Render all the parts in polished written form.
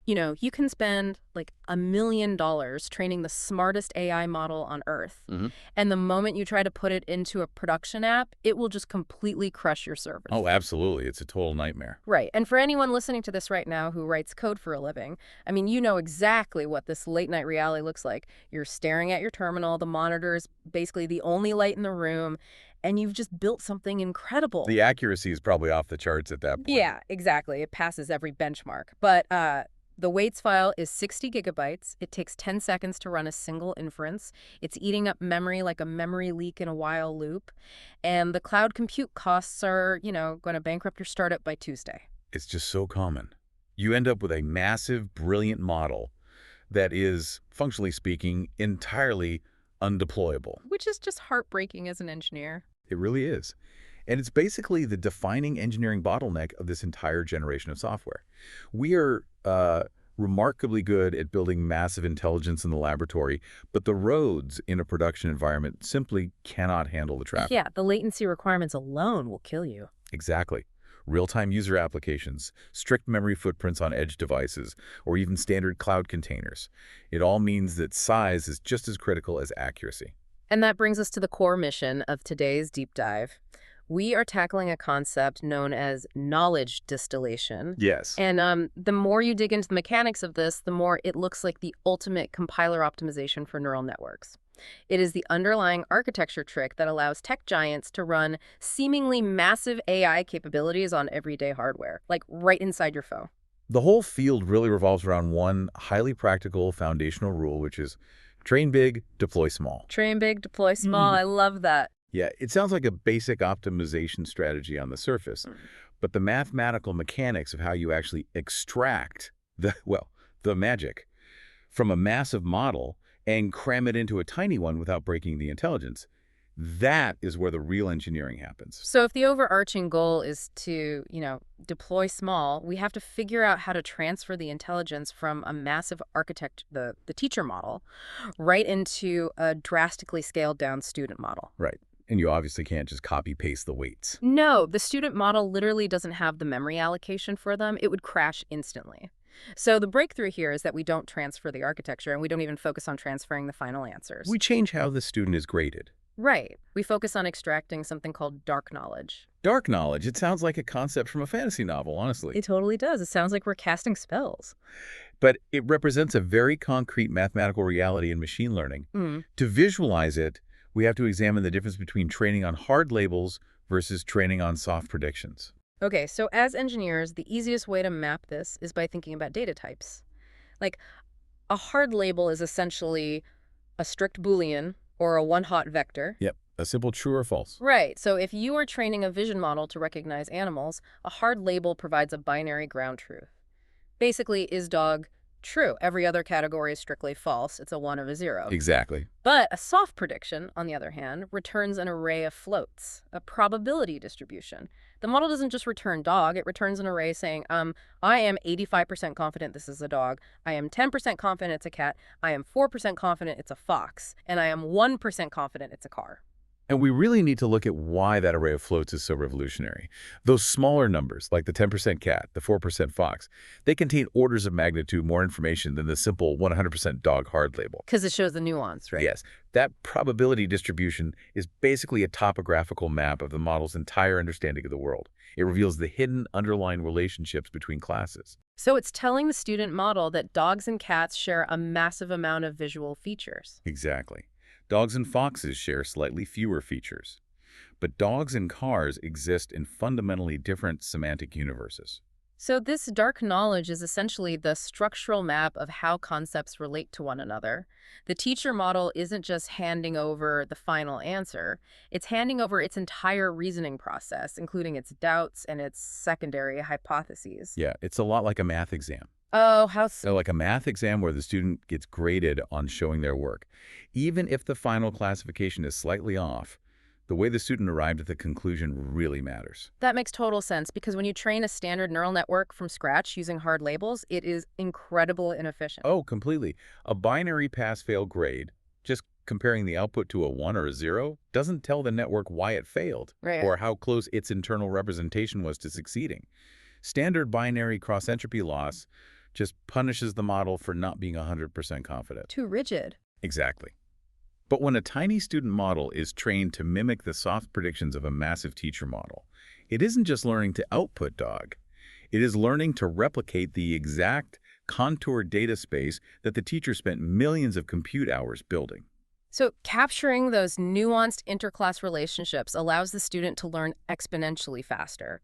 You can spend like $1 million training the smartest AI model on Earth. Hmm. And the moment you try to put it into a production app, it will just completely crush your servers. Oh, absolutely. It's a total nightmare. Right. And for anyone listening to this right now who writes code for a living, I mean, you know exactly what this late night reality looks like. You're staring at your terminal, the monitor is basically the only light in the room, and you've just built something incredible. The accuracy is probably off the charts at that point. Yeah, exactly. It passes every benchmark. But the weights file is 60 gigabytes. It takes 10 seconds to run a single inference. It's eating up memory like a memory leak in a while loop. And the cloud compute costs are, going to bankrupt your startup by Tuesday. It's just so common. You end up with a massive, brilliant model that is, functionally speaking, entirely undeployable. Which is just heartbreaking as an engineer. It really is. And it's basically the defining engineering bottleneck of this entire generation of software. We are remarkably good at building massive intelligence in the laboratory, but the roads in a production environment simply cannot handle the traffic. Yeah, the latency requirements alone will kill you. Exactly. Real-time user applications, strict memory footprints on edge devices, or even standard cloud containers. It all means that size is just as critical as accuracy. And that brings us to the core mission of today's deep dive. We are tackling a concept known as knowledge distillation. Yes. And the more you dig into the mechanics of this, the more it looks like the ultimate compiler optimization for neural networks. It is the underlying architecture trick that allows tech giants to run seemingly massive AI capabilities on everyday hardware, like right inside your phone. The whole field really revolves around one highly practical foundational rule, which is train big, deploy small. Train big, deploy small. I love that. Yeah, it sounds like a basic optimization strategy on the surface, but the mathematical mechanics of how you actually extract the magic from a massive model and cram it into a tiny one without breaking the intelligence, that is where the real engineering happens. So if the overarching goal is to, deploy small, we have to figure out how to transfer the intelligence from a massive architect, the teacher model, right into a drastically scaled down student model. Right. And you obviously can't just copy-paste the weights. No, the student model literally doesn't have the memory allocation for them. It would crash instantly. So the breakthrough here is that we don't transfer the architecture, and we don't even focus on transferring the final answers. We change how the student is graded. Right. We focus on extracting something called dark knowledge. Dark knowledge, it sounds like a concept from a fantasy novel, honestly. It totally does. It sounds like we're casting spells. But it represents a very concrete mathematical reality in machine learning. To visualize it, we have to examine the difference between training on hard labels versus training on soft predictions. Okay, so as engineers, the easiest way to map this is by thinking about data types. Like, a hard label is essentially a strict Boolean or a one-hot vector. Yep, a simple true or false. Right, so if you are training a vision model to recognize animals, a hard label provides a binary ground truth. Basically, is dog true? Every other category is strictly false. It's a 1 or a 0. Exactly. But a soft prediction, on the other hand, returns an array of floats, a probability distribution. The model doesn't just return dog, it returns an array saying, I am 85% confident this is a dog, I am 10% confident it's a cat, I am 4% confident it's a fox, and I am 1% confident it's a car. And we really need to look at why that array of floats is so revolutionary. Those smaller numbers, like the 10% cat, the 4% fox, they contain orders of magnitude more information than the simple 100% dog hard label. Because it shows the nuance, right? Yes. That probability distribution is basically a topographical map of the model's entire understanding of the world. It reveals the hidden underlying relationships between classes. So it's telling the student model that dogs and cats share a massive amount of visual features. Exactly. Dogs and foxes share slightly fewer features. But dogs and cars exist in fundamentally different semantic universes. So this dark knowledge is essentially the structural map of how concepts relate to one another. The teacher model isn't just handing over the final answer, it's handing over its entire reasoning process, including its doubts and its secondary hypotheses. Yeah, it's a lot like a math exam. Oh, how So like a math exam where the student gets graded on showing their work. Even if the final classification is slightly off, the way the student arrived at the conclusion really matters. That makes total sense, because when you train a standard neural network from scratch using hard labels, it is incredibly inefficient. Oh, completely. A binary pass-fail grade, just comparing the output to a 1 or a 0, doesn't tell the network why it failed Right. or how close its internal representation was to succeeding. Standard binary cross-entropy loss just punishes the model for not being 100% confident. Too rigid. Exactly. But when a tiny student model is trained to mimic the soft predictions of a massive teacher model, it isn't just learning to output dog. It is learning to replicate the exact contoured data space that the teacher spent millions of compute hours building. So capturing those nuanced interclass relationships allows the student to learn exponentially faster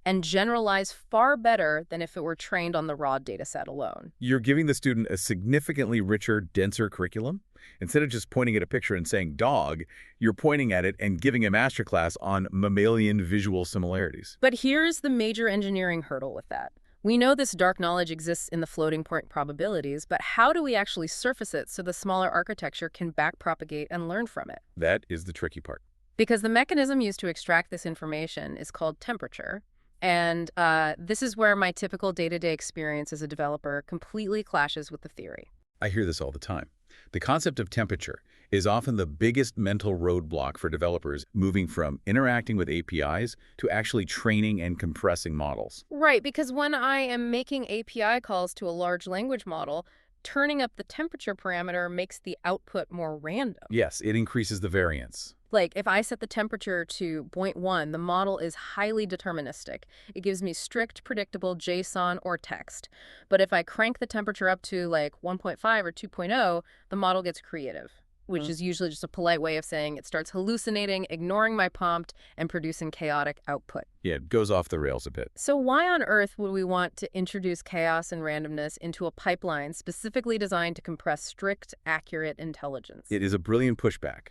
and generalize far better than if it were trained on the raw data set alone. You're giving the student a significantly richer, denser curriculum. Instead of just pointing at a picture and saying dog, you're pointing at it and giving a masterclass on mammalian visual similarities. But here's the major engineering hurdle with that. We know this dark knowledge exists in the floating point probabilities, but how do we actually surface it so the smaller architecture can backpropagate and learn from it? That is the tricky part. Because the mechanism used to extract this information is called temperature. And this is where my typical day-to-day experience as a developer completely clashes with the theory. I hear this all the time. The concept of temperature is often the biggest mental roadblock for developers moving from interacting with APIs to actually training and compressing models. Right, because when I am making API calls to a large language model, turning up the temperature parameter makes the output more random. Yes, it increases the variance. Like, if I set the temperature to 0.1, the model is highly deterministic. It gives me strict, predictable JSON or text. But if I crank the temperature up to, like, 1.5 or 2.0, the model gets creative, which is usually just a polite way of saying it starts hallucinating, ignoring my prompt, and producing chaotic output. Yeah, it goes off the rails a bit. So why on earth would we want to introduce chaos and randomness into a pipeline specifically designed to compress strict, accurate intelligence? It is a brilliant pushback,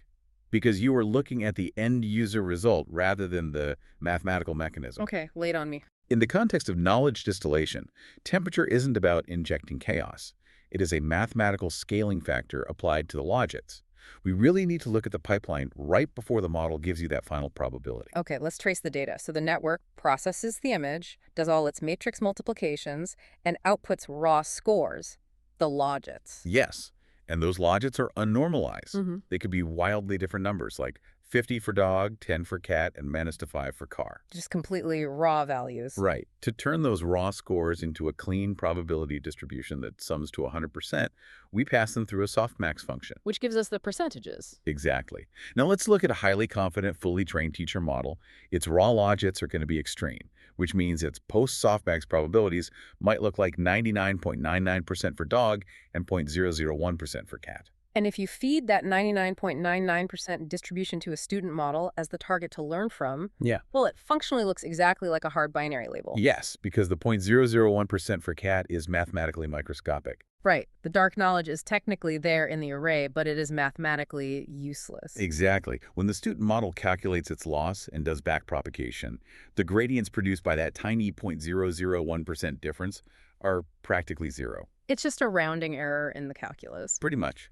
because you are looking at the end-user result rather than the mathematical mechanism. Okay, lay it on me. In the context of knowledge distillation, temperature isn't about injecting chaos. It is a mathematical scaling factor applied to the logits. We really need to look at the pipeline right before the model gives you that final probability. Okay, let's trace the data. So the network processes the image, does all its matrix multiplications, and outputs raw scores, the logits. Yes, and those logits are unnormalized. They could be wildly different numbers, like 50 for dog, 10 for cat, and -5 for car. Just completely raw values. Right. To turn those raw scores into a clean probability distribution that sums to 100%, we pass them through a softmax function. Which gives us the percentages. Exactly. Now let's look at a highly confident, fully trained teacher model. Its raw logits are going to be extreme, which means its post-softmax probabilities might look like 99.99% for dog and 0.001% for cat. And if you feed that 99.99% distribution to a student model as the target to learn from, well, it functionally looks exactly like a hard binary label. Yes, because the 0.001% for cat is mathematically microscopic. Right. The dark knowledge is technically there in the array, but it is mathematically useless. Exactly. When the student model calculates its loss and does backpropagation, the gradients produced by that tiny 0.001% difference are practically zero. It's just a rounding error in the calculus. Pretty much.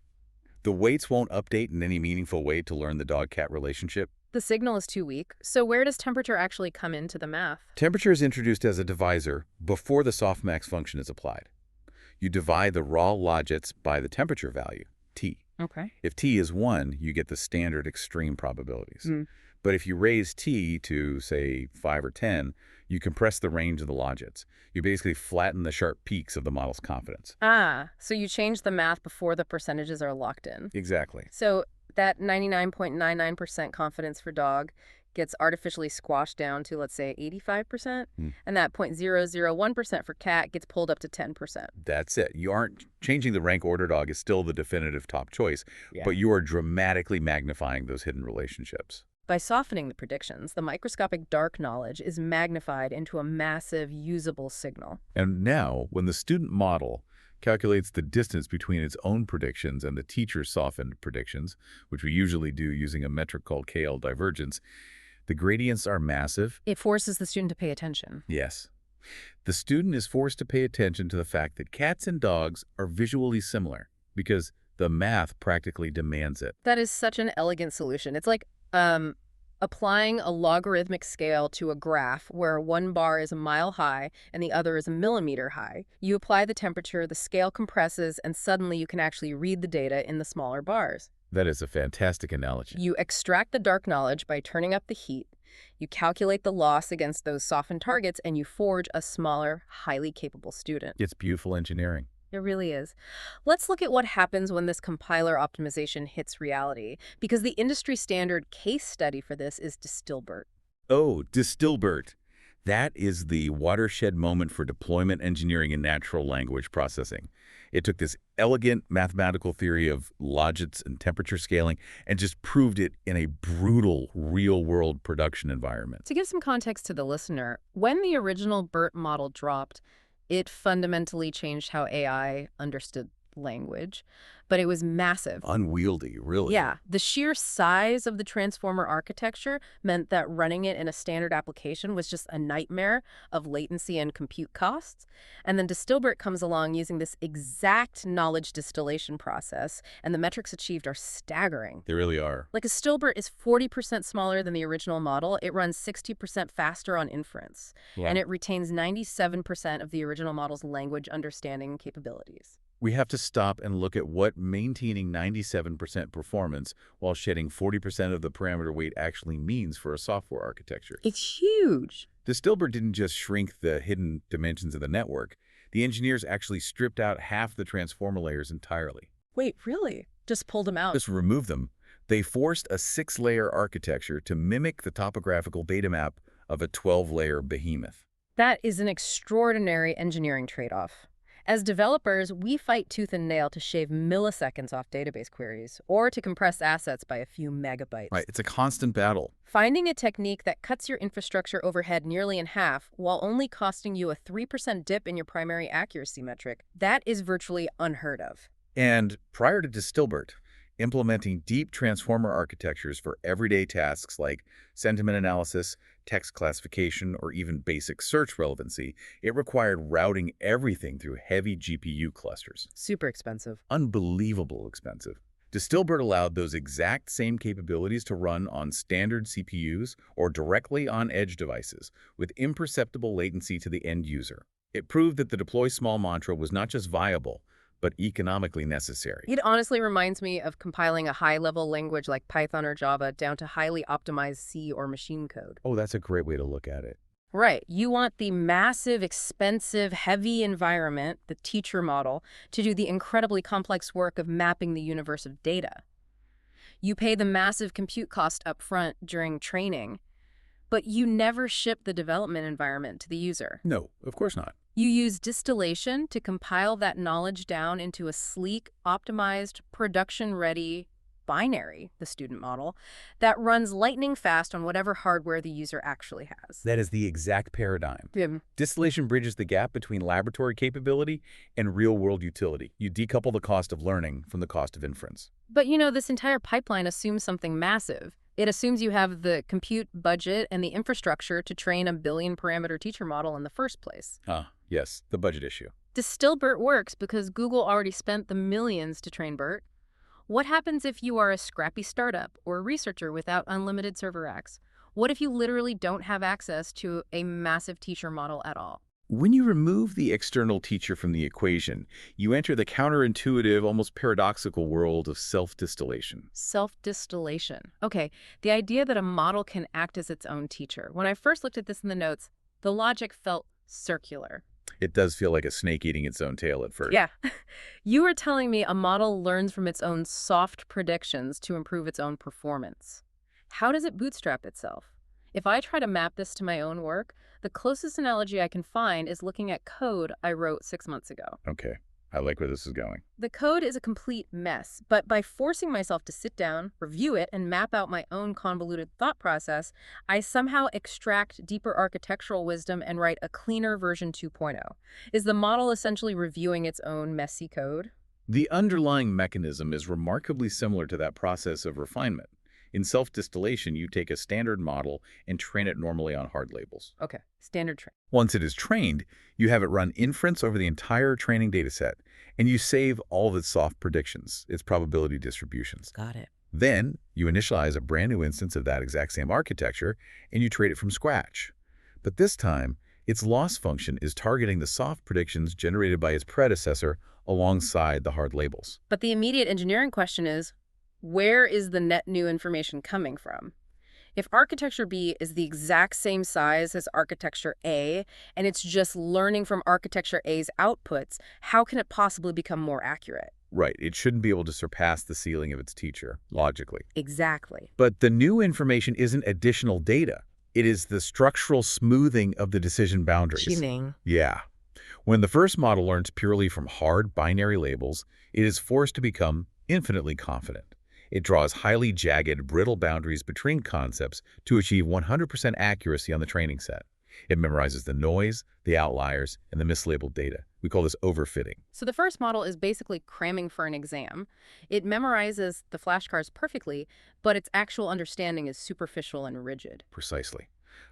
The weights won't update in any meaningful way to learn the dog-cat relationship. The signal is too weak. So where does temperature actually come into the math? Temperature is introduced as a divisor before the softmax function is applied. You divide the raw logits by the temperature value, T. Okay. If T is 1, you get the standard extreme probabilities. But if you raise T to, say, 5 or 10, you compress the range of the logits. You basically flatten the sharp peaks of the model's confidence. Ah, so you change the math before the percentages are locked in. Exactly. So that 99.99% confidence for dog gets artificially squashed down to, let's say, 85%, and that 0.001% for cat gets pulled up to 10%. That's it. You aren't changing the rank order. Dog is still the definitive top choice, but you are dramatically magnifying those hidden relationships. By softening the predictions, the microscopic dark knowledge is magnified into a massive, usable signal. And now, when the student model calculates the distance between its own predictions and the teacher's softened predictions, which we usually do using a metric called KL divergence, the gradients are massive. It forces the student to pay attention. Yes. The student is forced to pay attention to the fact that cats and dogs are visually similar because the math practically demands it. That is such an elegant solution. It's like applying a logarithmic scale to a graph where one bar is a mile high and the other is a millimeter high. You apply the temperature, the scale compresses, and suddenly you can actually read the data in the smaller bars. That is a fantastic analogy. You extract the dark knowledge by turning up the heat. You calculate the loss against those softened targets, and you forge a smaller, highly capable student. It's beautiful engineering. It really is. Let's look at what happens when this compiler optimization hits reality, because the industry standard case study for this is Distilbert. Oh, Distilbert. That is the watershed moment for deployment engineering in natural language processing. It took this elegant mathematical theory of logits and temperature scaling and just proved it in a brutal real-world production environment. To give some context to the listener, when the original BERT model dropped, it fundamentally changed how AI understood language, but it was massive. Unwieldy, really. Yeah, the sheer size of the transformer architecture meant that running it in a standard application was just a nightmare of latency and compute costs. And then Distilbert comes along using this exact knowledge distillation process, and the metrics achieved are staggering. They really are. Like a Distilbert is 40% smaller than the original model. It runs 60% faster on inference, Yeah. and it retains 97% of the original model's language understanding capabilities. We have to stop and look at what maintaining 97% performance while shedding 40% of the parameter weight actually means for a software architecture. It's huge. Distilbert didn't just shrink the hidden dimensions of the network. The engineers actually stripped out half the transformer layers entirely. Wait, really? Just pulled them out? Just remove them. They forced a 6-layer architecture to mimic the topographical data map of a 12-layer behemoth. That is an extraordinary engineering trade-off. As developers, we fight tooth and nail to shave milliseconds off database queries or to compress assets by a few megabytes. Right, it's a constant battle. Finding a technique that cuts your infrastructure overhead nearly in half while only costing you a 3% dip in your primary accuracy metric, that is virtually unheard of. And prior to Distilbert, implementing deep transformer architectures for everyday tasks like sentiment analysis, text classification, or even basic search relevancy, it required routing everything through heavy GPU clusters. Super expensive. Unbelievable expensive. Distilbert allowed those exact same capabilities to run on standard CPUs or directly on edge devices with imperceptible latency to the end user. It proved that the deploy small mantra was not just viable, but economically necessary. It honestly reminds me of compiling a high-level language like Python or Java down to highly optimized C or machine code. Oh, that's a great way to look at it. Right. You want the massive, expensive, heavy environment, the teacher model, to do the incredibly complex work of mapping the universe of data. You pay the massive compute cost up front during training, but you never ship the development environment to the user. No, of course not. You use distillation to compile that knowledge down into a sleek, optimized, production-ready binary, the student model, that runs lightning fast on whatever hardware the user actually has. That is the exact paradigm. Yeah. Distillation bridges the gap between laboratory capability and real-world utility. You decouple the cost of learning from the cost of inference. But this entire pipeline assumes something massive. It assumes you have the compute budget and the infrastructure to train a billion-parameter teacher model in the first place. Yes, the budget issue. Distilbert works because Google already spent the millions to train BERT. What happens if you are a scrappy startup or a researcher without unlimited server racks? What if you literally don't have access to a massive teacher model at all? When you remove the external teacher from the equation, you enter the counterintuitive, almost paradoxical world of self-distillation. Self-distillation. Okay, the idea that a model can act as its own teacher. When I first looked at this in the notes, the logic felt circular. It does feel like a snake eating its own tail at first. Yeah. You were telling me a model learns from its own soft predictions to improve its own performance. How does it bootstrap itself? If I try to map this to my own work, the closest analogy I can find is looking at code I wrote 6 months ago. Okay, I like where this is going. The code is a complete mess, but by forcing myself to sit down, review it, and map out my own convoluted thought process, I somehow extract deeper architectural wisdom and write a cleaner version 2.0. Is the model essentially reviewing its own messy code? The underlying mechanism is remarkably similar to that process of refinement. In self-distillation, you take a standard model and train it normally on hard labels. Okay, standard train. Once it is trained, you have it run inference over the entire training dataset, and you save all of its soft predictions, its probability distributions. Got it. Then, you initialize a brand new instance of that exact same architecture, and you train it from scratch. But this time, its loss function is targeting the soft predictions generated by its predecessor alongside the hard labels. But the immediate engineering question is, where is the net new information coming from? If architecture B is the exact same size as architecture A, and it's just learning from architecture A's outputs, how can it possibly become more accurate? Right, it shouldn't be able to surpass the ceiling of its teacher, logically. Exactly. But the new information isn't additional data. It is the structural smoothing of the decision boundaries. Tuning. Yeah. When the first model learns purely from hard binary labels, it is forced to become infinitely confident. It draws highly jagged, brittle boundaries between concepts to achieve 100% accuracy on the training set. It memorizes the noise, the outliers, and the mislabeled data. We call this overfitting. So the first model is basically cramming for an exam. It memorizes the flashcards perfectly, but its actual understanding is superficial and rigid. Precisely.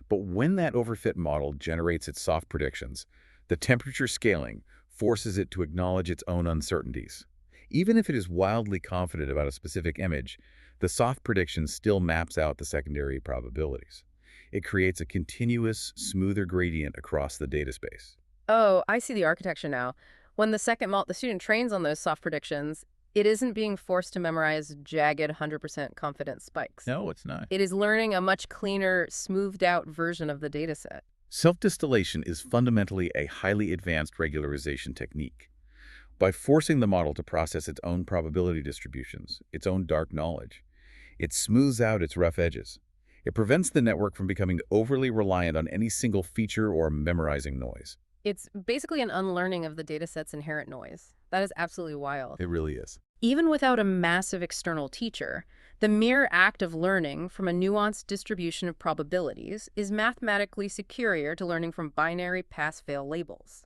But when that overfit model generates its soft predictions, the temperature scaling forces it to acknowledge its own uncertainties. Even if it is wildly confident about a specific image, the soft prediction still maps out the secondary probabilities. It creates a continuous, smoother gradient across the data space. Oh, I see the architecture now. When the student trains on those soft predictions, it isn't being forced to memorize jagged 100% confidence spikes. No, it's not. It is learning a much cleaner, smoothed out version of the data set. Self-distillation is fundamentally a highly advanced regularization technique. By forcing the model to process its own probability distributions, its own dark knowledge, it smooths out its rough edges. It prevents the network from becoming overly reliant on any single feature or memorizing noise. It's basically an unlearning of the dataset's inherent noise. That is absolutely wild. It really is. Even without a massive external teacher, the mere act of learning from a nuanced distribution of probabilities is mathematically superior to learning from binary pass-fail labels.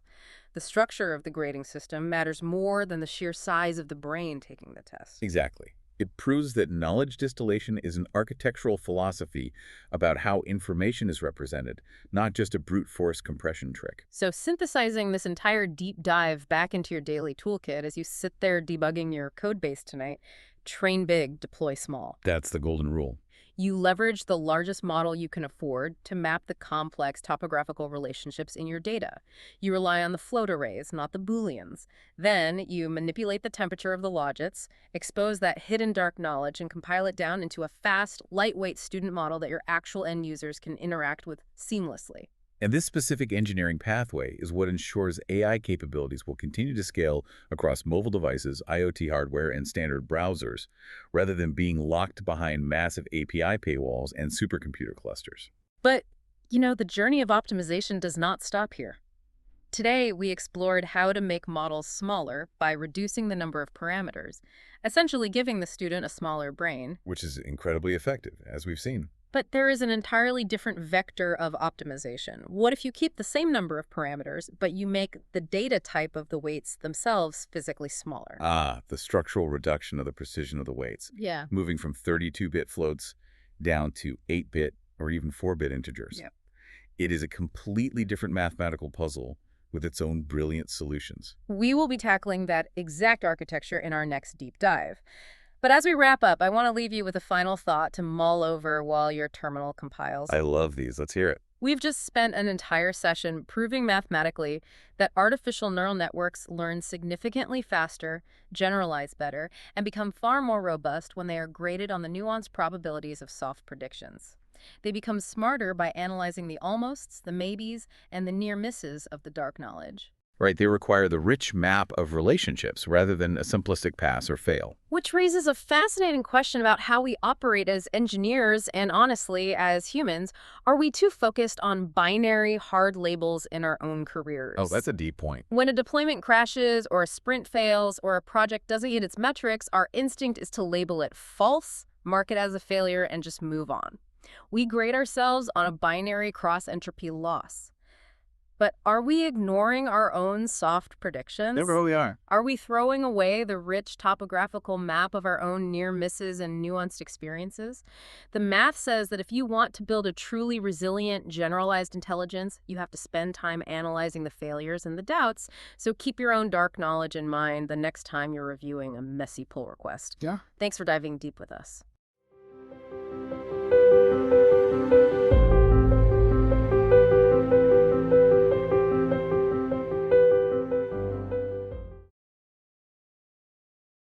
The structure of the grading system matters more than the sheer size of the brain taking the test. Exactly. It proves that knowledge distillation is an architectural philosophy about how information is represented, not just a brute force compression trick. So synthesizing this entire deep dive back into your daily toolkit as you sit there debugging your code base tonight, train big, deploy small. That's the golden rule. You leverage the largest model you can afford to map the complex topographical relationships in your data. You rely on the float arrays, not the Booleans. Then you manipulate the temperature of the logits, expose that hidden dark knowledge, and compile it down into a fast, lightweight student model that your actual end users can interact with seamlessly. And this specific engineering pathway is what ensures AI capabilities will continue to scale across mobile devices, IoT hardware, and standard browsers, rather than being locked behind massive API paywalls and supercomputer clusters. But, the journey of optimization does not stop here. Today, we explored how to make models smaller by reducing the number of parameters, essentially giving the student a smaller brain. Which is incredibly effective, as we've seen. But there is an entirely different vector of optimization. What if you keep the same number of parameters, but you make the data type of the weights themselves physically smaller? Ah, the structural reduction of the precision of the weights, Yeah. moving from 32-bit floats down to 8-bit or even 4-bit integers. Yep. It is a completely different mathematical puzzle with its own brilliant solutions. We will be tackling that exact architecture in our next deep dive. But as we wrap up, I want to leave you with a final thought to mull over while your terminal compiles. I love these. Let's hear it. We've just spent an entire session proving mathematically that artificial neural networks learn significantly faster, generalize better, and become far more robust when they are graded on the nuanced probabilities of soft predictions. They become smarter by analyzing the almosts, the maybes, and the near misses of the dark knowledge. Right, they require the rich map of relationships rather than a simplistic pass or fail. Which raises a fascinating question about how we operate as engineers and, honestly, as humans. Are we too focused on binary, hard labels in our own careers? Oh, that's a deep point. When a deployment crashes, or a sprint fails, or a project doesn't hit its metrics, our instinct is to label it false, mark it as a failure, and just move on. We grade ourselves on a binary cross-entropy loss. But are we ignoring our own soft predictions? They really are. Are we throwing away the rich topographical map of our own near misses and nuanced experiences? The math says that if you want to build a truly resilient, generalized intelligence, you have to spend time analyzing the failures and the doubts, so keep your own dark knowledge in mind the next time you're reviewing a messy pull request. Yeah. Thanks for diving deep with us.